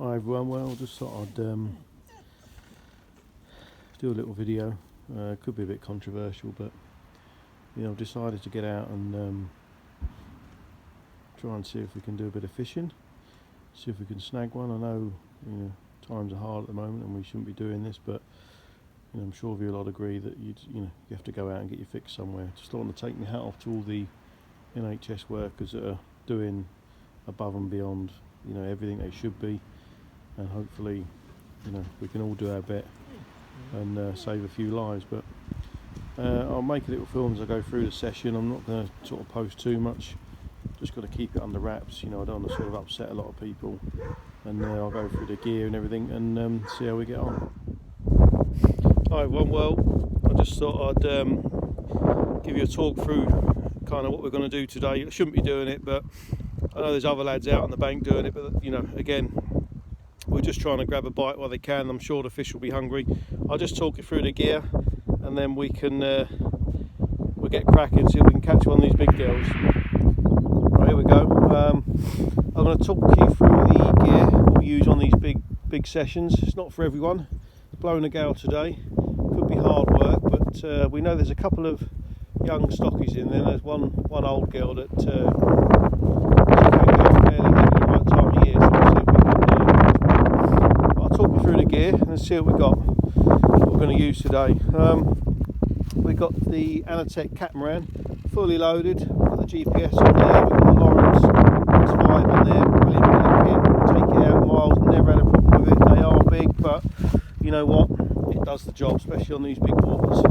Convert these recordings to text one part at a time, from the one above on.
Hi everyone, well just thought I'd do a little video. Could be a bit controversial, but I've decided to get out and try and see if we can do a bit of fishing, see if we can snag one. I know times are hard at the moment and we shouldn't be doing this, but I'm sure you'll all agree that you have to go out and get your fix somewhere. Just want to take my hat off to all the NHS workers that are doing above and beyond everything they should be, and hopefully we can all do our bit and save a few lives. But I'll make a little film as I go through the session. I'm not going to sort of post too much, just got to keep it under wraps. I don't want to sort of upset a lot of people, and I'll go through the gear and everything and see how we get on. Hi everyone, well I just thought I'd give you a talk through kind of what we're going to do today. I shouldn't be doing it, but I know there's other lads out on the bank doing it, but again, we're just trying to grab a bite while they can. I'm sure the fish will be hungry. I'll just talk you through the gear and then we can we'll get cracking, see if we can catch one of these big girls. Right, here we go. I'm going to talk you through the gear we use on these big sessions. It's not for everyone. It's blowing a gale today. Could be hard work, but we know there's a couple of young stockies in there. There's one old girl that can go fairly heavy at the right time of year, so we'll see if we can I'll talk you through the gear and see what we got, what we're going to use today. We got the Anatech catamaran fully loaded. We've got the GPS on there, we've got the Lawrence X5 on there, brilliant kit, take it out miles, never had a problem with it. They are big, but you know what, it does the job, especially on these big waters.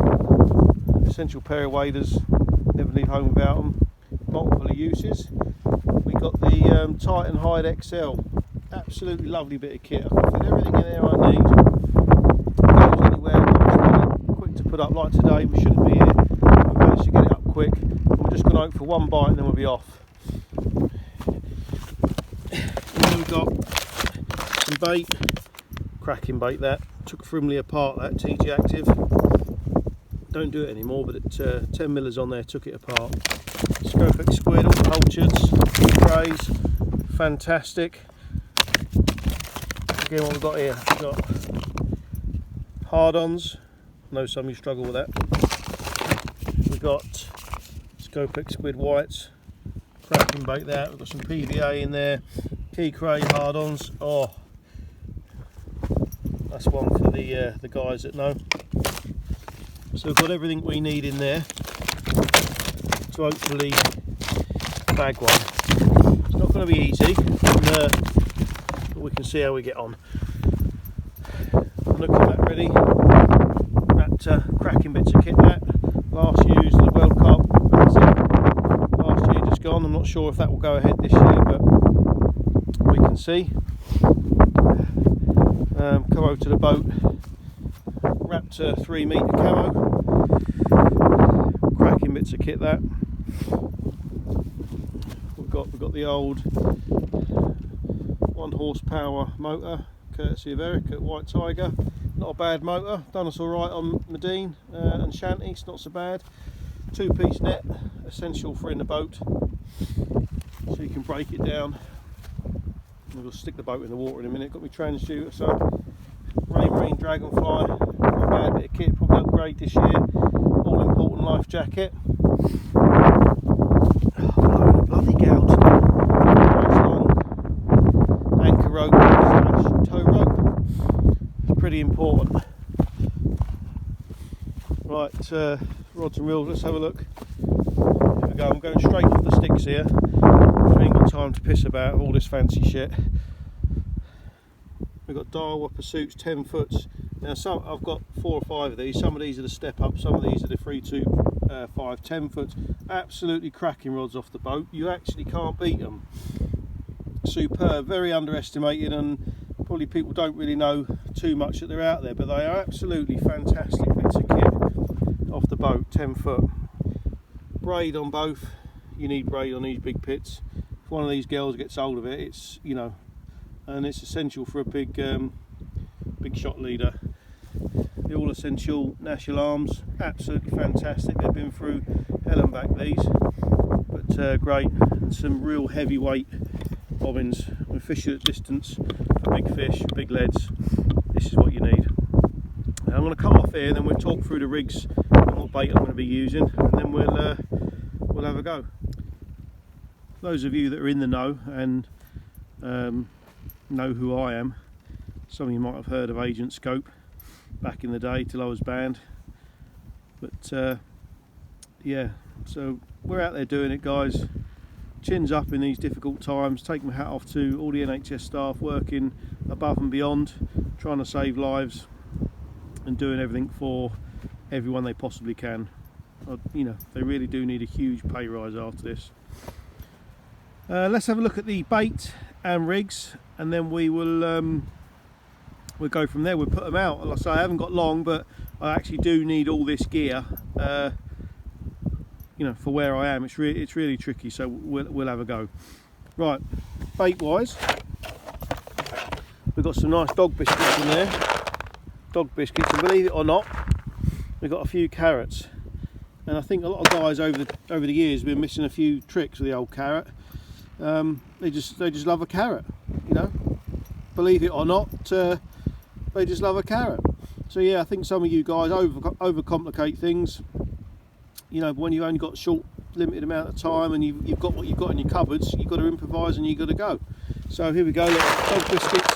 Essential pair of waders, never leave home without them. Multiple uses. We got the Titan Hide XL, absolutely lovely bit of kit. I can fit everything in there I need. Goes anywhere. It's quick to put up. Like today, we shouldn't be here. We managed to get it up quick. We're just going to hope for one bite and then we'll be off. And then we've got some bait, cracking bait. That took Frimley apart. That TG Active. Don't do it anymore, but at 10 millers on there, took it apart. Scopex squid, all cultures, trays, fantastic. Again, what we've got here, we've got hard-ons. I know some of you struggle with that. We've got Scopex squid whites, cracking bait there. We've got some PVA in there, key cray hard-ons. Oh, that's one for the guys that know. So we've got everything we need in there to hopefully bag one. It's not going to be easy, but we can see how we get on. Look at that ready. That cracking bits of kit that. Last used the World Cup. That's it. Last year just gone. I'm not sure if that will go ahead this year, but we can see. Come over to the boat. Raptor 3-metre camo, cracking bits of kit that. We've got the old 1 horsepower motor, courtesy of Eric at White Tiger. Not a bad motor, done us all right on Medine and Shanty, it's not so bad. 2-piece net, essential for in the boat, so you can break it down. We'll stick the boat in the water in a minute. Got my transducer, so Raymarine Dragonfly. Bad bit of kit, probably upgrade this year. All important life jacket. Blowing a bloody gale today. Nice long anchor rope / tow rope. It's pretty important. Right, rods and reels, let's have a look. Here we go, I'm going straight off the sticks here. We ain't got time to piss about all this fancy shit. We've got Daiwa Pursuits 10 foots. Now I've got 4 or 5 of these. Some of these are the step up, some of these are the 325 10 foot. Absolutely cracking rods off the boat. You actually can't beat them. Superb, very underestimated, and probably people don't really know too much that they're out there, but they are absolutely fantastic bits of kit off the boat. 10 foot. Braid on both. You need braid on these big pits. If one of these girls gets hold of it, it's and it's essential for a big shot leader. The all essential National Arms, absolutely fantastic. They've been through hell and back these, but great. And some real heavyweight bobbins. We're fishing at distance for big fish, big leads. This is what you need. Now I'm going to cut off here, then we'll talk through the rigs and what bait I'm going to be using, and then we'll have a go. Those of you that are in the know and know who I am, some of you might have heard of Agent Scope back in the day till I was banned, but yeah, so we're out there doing it, guys. Chins up in these difficult times. Take my hat off to all the NHS staff working above and beyond, trying to save lives and doing everything for everyone they possibly can. You know, they really do need a huge pay rise after this. Let's have a look at the bait and rigs, and then we will we'll go from there. We'll put them out. Like I say, I haven't got long, but I actually do need all this gear. You know, for where I am, it's really tricky. So we'll have a go. Right, bait wise, we've got some nice dog biscuits in there. Dog biscuits, and believe it or not, we've got a few carrots. And I think a lot of guys over the years have been missing a few tricks with the old carrot. They just love a carrot, you know. Believe it or not, they just love a carrot. So yeah, I think some of you guys overcomplicate things. You know, when you've only got short, limited amount of time, and you've got what you've got in your cupboards, you've got to improvise and you've got to go. So here we go, look, dog biscuits.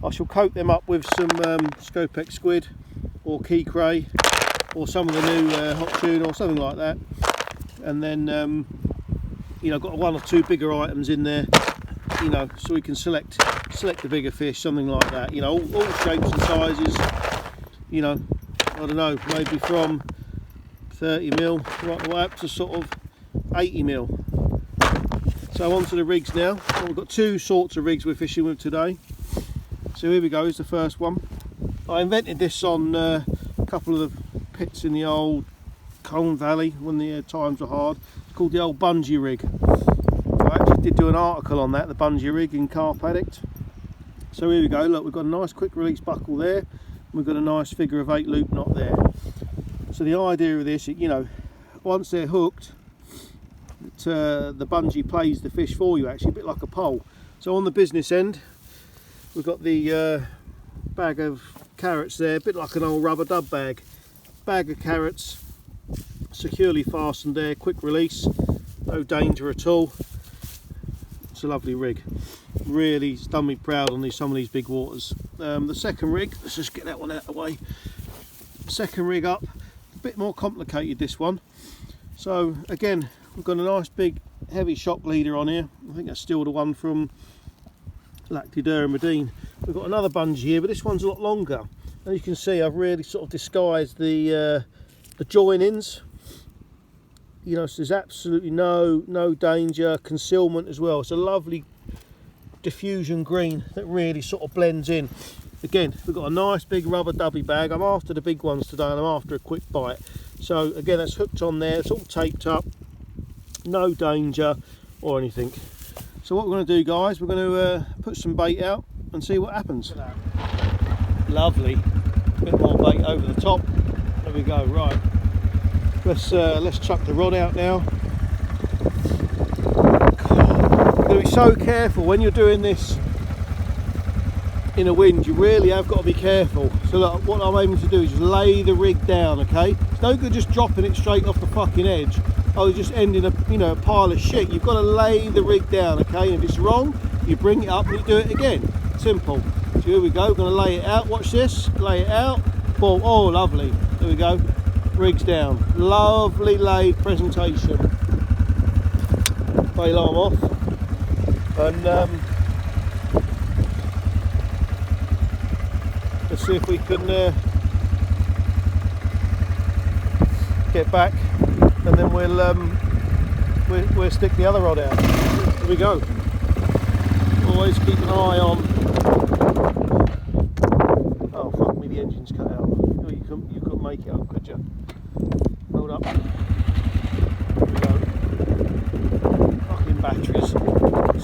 I shall coat them up with some Scopex squid or key cray, or some of the new hot tuna or something like that. And then you know, I've got one or two bigger items in there, you know, so we can select the bigger fish, something like that. You know, all shapes and sizes. You know, I don't know, maybe from 30mm right the way up to sort of 80mm. So on to the rigs now. Well, we've got two sorts of rigs we're fishing with today. So here we go, is the first one. I invented this on a couple of the pits in the old Colne Valley when the times were hard. It's called the old bungee rig. I actually did do an article on that, the bungee rig in Carp Addict. So here we go, look, we've got a nice quick release buckle there. We've got a nice figure of 8 loop knot there. So the idea of this, you know, once they're hooked, the bungee plays the fish for you, actually, a bit like a pole. So on the business end, we've got the bag of carrots there, a bit like an old rubber dub bag. Bag of carrots, securely fastened there, quick release, no danger at all. It's a lovely rig. Really, it's done me proud on some of these big waters. The second rig, let's just get that one out of the way. Second rig up, a bit more complicated, this one. So again, we've got a nice big heavy shock leader on here. I think that's still the one from Lactidura and Medine. We've got another bungee here, but this one's a lot longer. And you can see I've really sort of disguised the joinings. You know, so there's absolutely no danger, concealment as well. It's a lovely diffusion green that really sort of blends in. Again, we've got a nice big rubber dubby bag. I'm after the big ones today, and I'm after a quick bite. So again, that's hooked on there. It's all taped up, no danger or anything. So what we're going to do, guys, we're going to put some bait out and see what happens. Lovely. A bit more bait over the top. There we go. Right. Let's chuck the rod out now. You've got to be so careful when you're doing this in a wind. You really have got to be careful. So look, what I'm aiming to do is just lay the rig down. Okay, it's no good just dropping it straight off the fucking edge. I'll just end in a pile of shit. You've got to lay the rig down. Okay, and if it's wrong, you bring it up and you do it again. Simple. So here we go. We're going to lay it out. Watch this. Lay it out. Boom. Oh, lovely. There we go. Rigs down. Lovely laid presentation. Bail arm off. And let's see if we can get back, and then we'll stick the other rod out. Here we go. Always keep an eye on. Oh fuck me, the engine's cut out. Oh, you couldn't make it up, could you? Hold up. Here we go. Fucking batteries.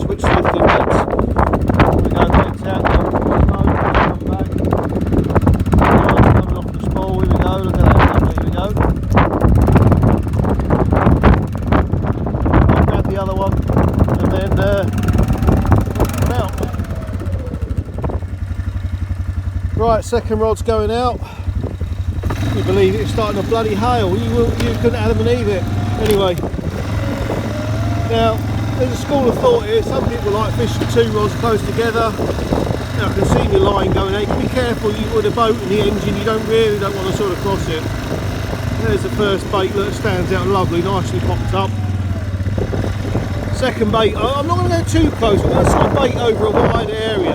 Switch to lifting legs. Here we go, legs out now. Come back. Coming off the spool. Here we go. Look at that. Here we go. I'll grab the other one, and then Right, second rod's going out. You believe it, it's starting to bloody hail. You couldn't have believe it. Anyway, now there's a school of thought here. Some people like fishing two rods close together. Now I can see your line going out. You can be careful with the boat and the engine. You really don't want to sort of cross it. There's the first bait. Look, stands out lovely, nicely popped up. Second bait. I'm not going to go too close. I'm going to sort of bait over a wide area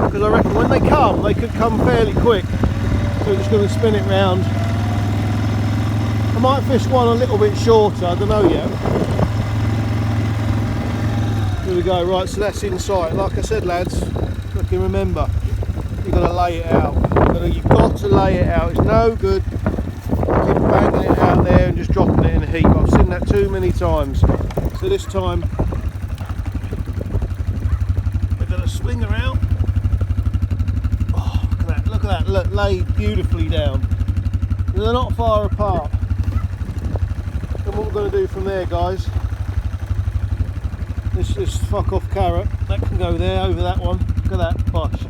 because I reckon when they come, they could come fairly quick. So we're just going to spin it round. I might fish one a little bit shorter. I don't know yet. Here we go. Right, so that's in sight. Like I said, lads, look, you remember, you've got to lay it out. You've got to lay it out. It's no good keep banging it out there and just dropping it in a heap. I've seen that too many times. So this time we're going to swing around. Oh, look at that, look, laid beautifully down. They're not far apart. And what we're going to do from there, guys, this fuck off carrot, that can go there over that one. Look at that, bosh.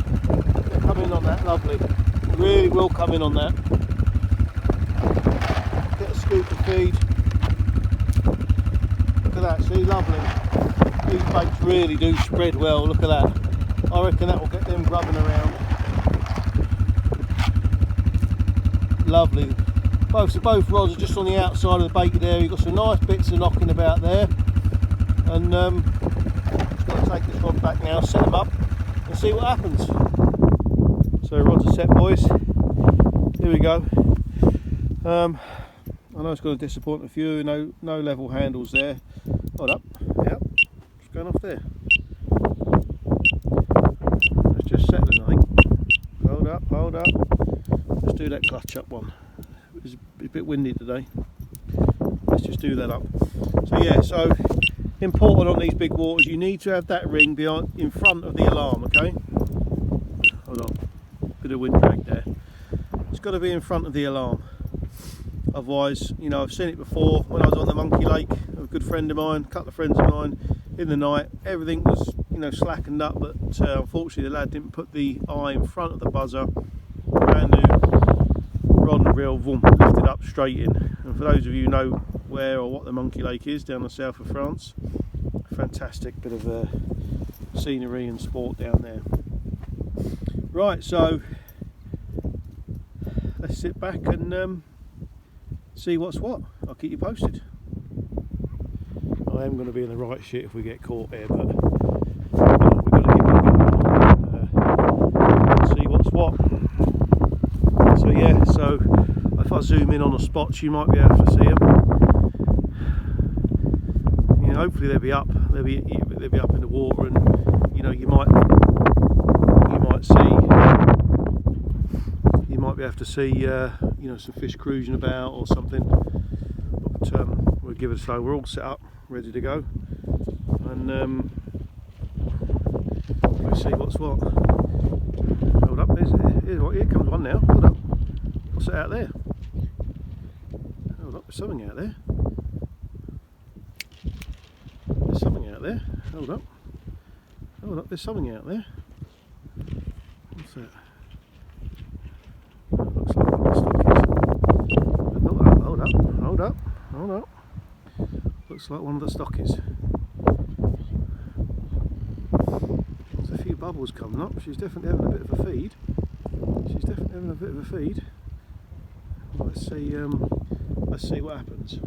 Come in on that, lovely. Really will come in on that. Get a scoop of feed. Look at that, see, lovely. These baits really do spread well, look at that. I reckon that will get them grubbing around. Lovely. Both rods are just on the outside of the baited area. You've got some nice bits of knocking about there. And just got to take this rod back now, set them up and see what happens. So rods are set, boys. Here we go. I know it's going to disappoint a few. No level handles there. Hold up. Yep. It's going off there. Let's just settle it, I think. Hold up. Let's do that clutch up one. It's a bit windy today. Let's just do that up. So yeah, so important on these big waters, you need to have that ring in front of the alarm, okay? Hold on. Bit of wind drag there. It's got to be in front of the alarm. Otherwise, you know, I've seen it before when I was on the Monkey Lake. A good friend of mine, a couple of friends of mine, in the night, everything was, you know, slackened up, but unfortunately the lad didn't put the eye in front of the buzzer. Brand new rod and reel, boom, lifted up straight in. And for those of you who know where or what the Monkey Lake is down the south of France, fantastic bit of scenery and sport down there. Right, so let's sit back and see what's what. I'll keep you posted. I am going to be in the right shit if we get caught here, but we've got to give it a go and see what's what. So yeah, so if I zoom in on the spots, you might be able to see them. You know, hopefully they'll be up. They'll be up in the water, and you know, you might be able to see you know, some fish cruising about or something. But we'll give it a go. We're all set up, ready to go, and we'll see what's what. Hold up, here comes one now. Hold up, what's that out there? Hold up, there's something out there. There's something out there. Hold up, there's something out there. What's that? Looks like one of the stockies. Hold up. Looks like one of the stockies. There's a few bubbles coming up. She's definitely having a bit of a feed. Well, let's see what happens.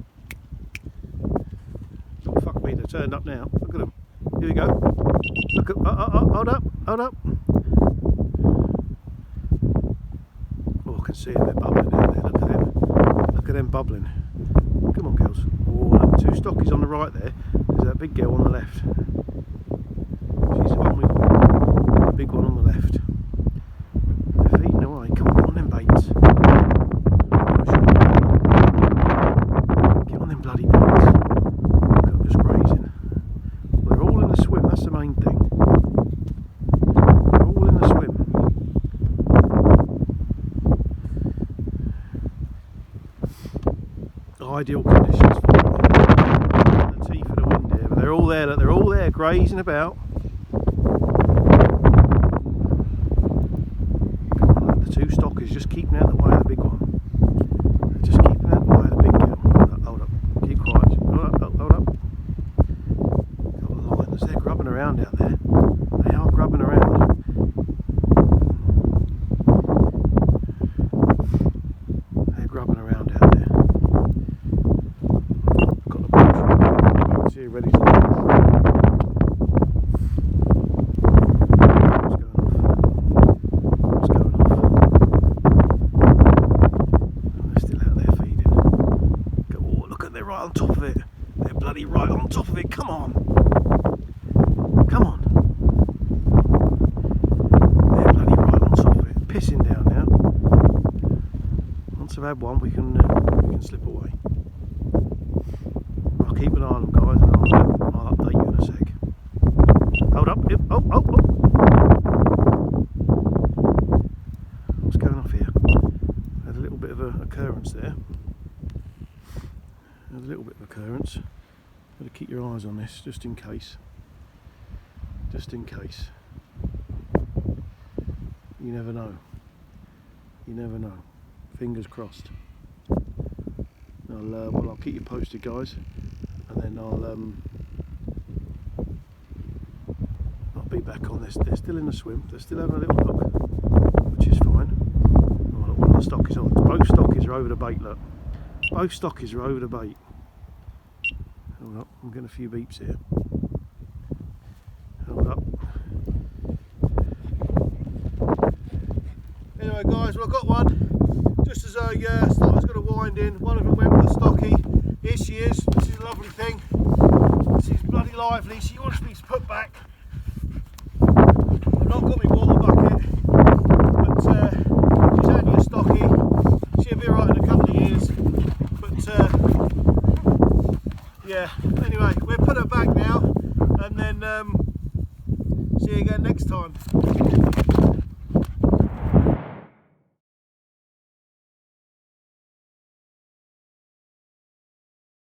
Oh, fuck me, they've turned up now. Look at them. Here we go. Look at, hold up. Oh, I can see it, they're bubbling down there. Look at them bubbling. Come on, girls. Oh, look, two stockies on the right there. There's that big girl on the left. She's the one with the big one on the left. They're feeding away. Come on them baits. Get on them bloody baits. Look, I'm just grazing. They're all in the swim, that's the main thing. They're all in the swim. Ideal conditions for the teeth of the wind here, but they're all there grazing about. Come 2 stockers just keeping out the way of the big one. They're just keeping out the way of the big girl. Hold up, keep quiet. Hold up. Got a line. They're grubbing around out there. They are grubbing around. They're grubbing around out there. Got the poultry. You can see it ready to go. Right on top of it. They're bloody right on top of it. Come on. Come on. They're bloody right on top of it. Pissing down now. Once I've had one, we can slip away. I'll keep an eye on them, guys, and I'll update you in a sec. Hold up. Oh. What's going off here? There's a little bit of an occurrence there. There's a little bit of occurrence. Got to keep your eyes on this, just in case. Just in case. You never know. You never know. Fingers crossed. I'll keep you posted, guys, and then I'll be back on this. They're still in the swim. They're still having a little look, which is fine. Oh, look, one of the stockies on. Both stockies are over the bait. Look. Both stockies are over the bait. Hold up, I'm getting a few beeps here. Hold up. Anyway, guys, well, I got one. Just as I was going to wind in, one of them went with the stocky. Here she is. This is a lovely thing. She's bloody lively. She wants me to put back. I've not got my water bucket, but she's only a stocky. She'll be right in a couple of years. Yeah, anyway, we'll put her back now and then see you again next time.